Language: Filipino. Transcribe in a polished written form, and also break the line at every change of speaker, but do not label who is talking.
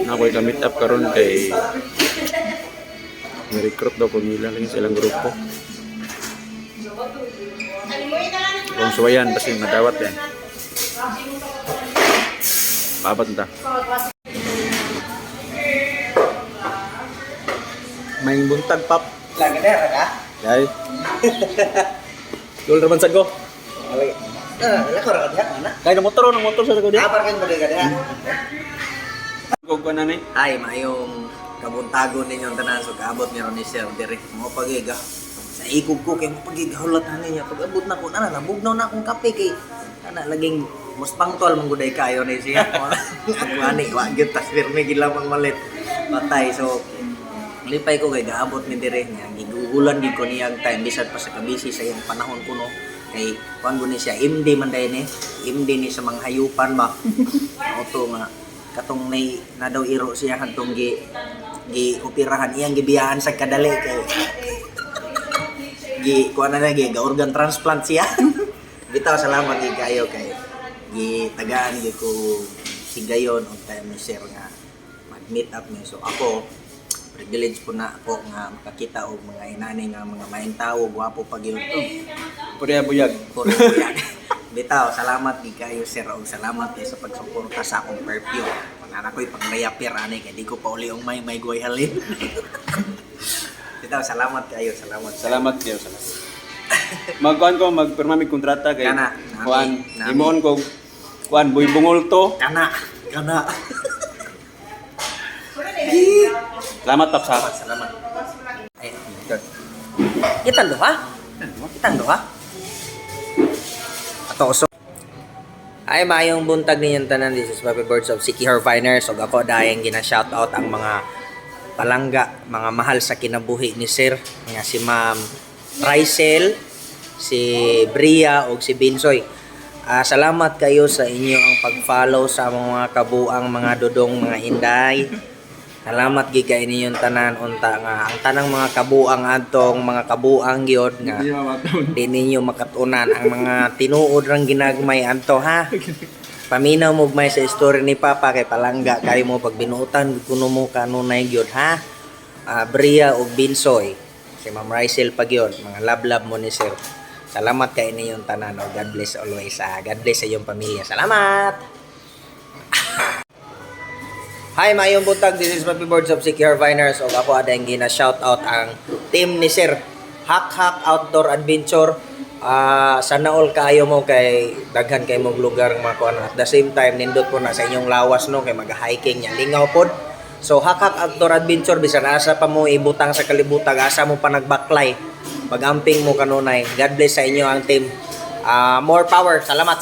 Ako'y ka-meet up karon kay ni-recruit daw kung nila lang sa ilang grupo. Kung suwayan, basta yung madawat yan. Pabat na. May buntag pap.
Lagi na ka?
Yay. Dul raman sago.
Lako ra ka na.
Kaya ng motor sa sago diya.
Apar kan bagay ka.
Kung na ni.
Ay, mayong kabuntago ninyong tanan so kaabot ni Ron ni Sir dire mo pagiga. Sa ikog ko kay mo pagigahulat na niya pag abot na ko na nabugnaw na akong kape kay ana laging muspangtol mong guday kayo ni siya. Ako ani wa gyud tas firme gid lamang malit. Patay so lipay ko kay gaabot ni dire niya gigugulan gid ko niyang time bisag pa sa kabisi sa iyang panahon kuno kay kuan ni siya MD man day ni MD ni sa mga hayupan ba. Auto nga katong may na daw iro siya hantong gi operahan iyang gibiyahan sa kadali kay kuha na ga organ transplant siya. Bitaw salamat gi kayo kay tagaan gi ko sigayon on time ni sir nga mag-meet up ni so ako privilege po na ako nga makakita og mga inani nga mga maayong tawo gwapo pa gyud
Puriya buyag.
Bitaw salamat gi kayo sir og salamat kay sa pagsuporta sa akong perfume ana ko'y panglayapir ani kay di ko pa uli og may guway halin. Bitaw salamat kayo
Salamat kayo. Magkuhan ko, magpirma may kontrata kay
Kana,
kuhan,
nami.
imoon ko kuhan, buy bungol to.
kana
Salamat Papsa.
salamat ay itan do ha ato so ay mayong buntag ninyong tanan. This is Papi Birds of Siki Harviners so ako dayang gina-shoutout ang mga palangga, mga mahal sa kinabuhi ni Sir nga si Ma'am Rysel, si Bria o si Binsoy. Salamat kayo sa inyo ang pag-follow sa mga kabuang mga dudong mga inday. Salamat gid kay ninyong tanan unta nga ang tanang mga kabuang adtong mga kabuang gyud nga di ninyo makatunan ang mga tinuod rang ginagmay adto ha. Paminaw mo may sa story ni Papa kay palangga kay mo pag binuotan kuno mo kanunay gyud ha. Bria ug Binsoy, si Ma'am Rysel pag yun, mga love mo ni Sir. Salamat kay ninyong tanan o God bless always. God bless sa iyong pamilya. Salamat. Hi, mayong buntag. This is Papi Birds of Siki Harviners o ako adang gina shout out ang team ni Sir Hak Outdoor Adventure. Sana all kayo mo kay daghan kay mong lugar makuan at the same time nindot po na sa inyong lawas no kay mag-hiking nya lingaw pod. So Hak Outdoor Adventure bisan asa pa mo ibutang sa kalibutan asa mo pa nagbaklay pag-amping mo kanunay. God bless sa inyo ang team. More power. Salamat.